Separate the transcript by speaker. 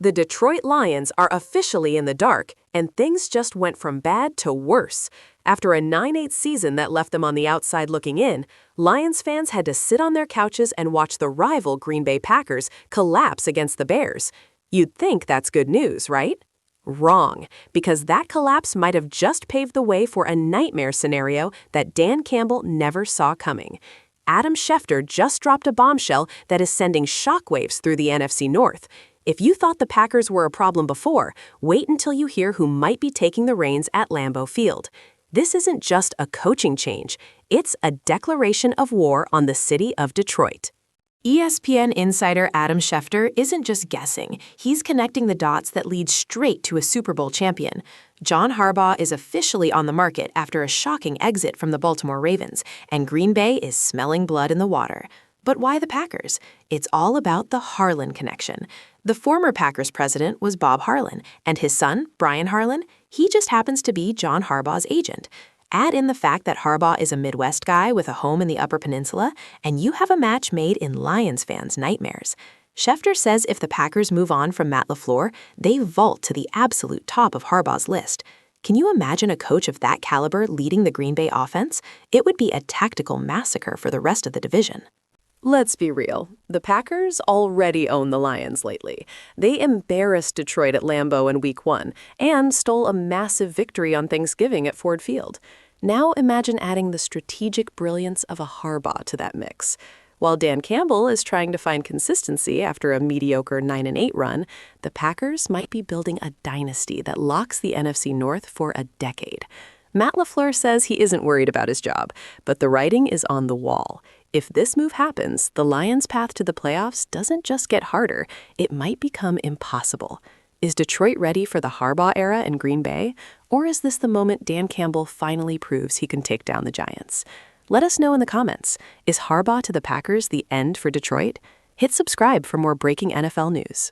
Speaker 1: The Detroit Lions are officially in the dark, and things just went from bad to worse. After a 9-8 season that left them on the outside looking in, Lions fans had to sit on their couches and watch the rival Green Bay Packers collapse against the Bears. You'd think that's good news, right? Wrong, because that collapse might have just paved the way for a nightmare scenario that Dan Campbell never saw coming. Adam Schefter just dropped a bombshell that is sending shockwaves through the NFC North. If you thought the Packers were a problem before, wait until you hear who might be taking the reins at Lambeau Field. This isn't just a coaching change, it's a declaration of war on the city of Detroit. ESPN insider Adam Schefter isn't just guessing, he's connecting the dots that lead straight to a Super Bowl champion. John Harbaugh is officially on the market after a shocking exit from the Baltimore Ravens, and Green Bay is smelling blood in the water. But why the Packers? It's all about the Harlan connection. The former Packers president was Bob Harlan, and his son, Brian Harlan, he just happens to be John Harbaugh's agent. Add in the fact that Harbaugh is a Midwest guy with a home in the Upper Peninsula, and you have a match made in Lions fans' nightmares. Schefter says if the Packers move on from Matt LaFleur, they vault to the absolute top of Harbaugh's list. Can you imagine a coach of that caliber leading the Green Bay offense? It would be a tactical massacre for the rest of the division.
Speaker 2: Let's be real. The Packers already own the Lions lately. They embarrassed Detroit at Lambeau in Week 1 and stole a massive victory on Thanksgiving at Ford Field. Now imagine adding the strategic brilliance of a Harbaugh to that mix. While Dan Campbell is trying to find consistency after a mediocre 9-8 run, the Packers might be building a dynasty that locks the NFC North for a decade. Matt LaFleur says he isn't worried about his job, but the writing is on the wall. If this move happens, the Lions' path to the playoffs doesn't just get harder, it might become impossible. Is Detroit ready for the Harbaugh era in Green Bay? Or is this the moment Dan Campbell finally proves he can take down the Giants? Let us know in the comments. Is Harbaugh to the Packers the end for Detroit? Hit subscribe for more breaking NFL news.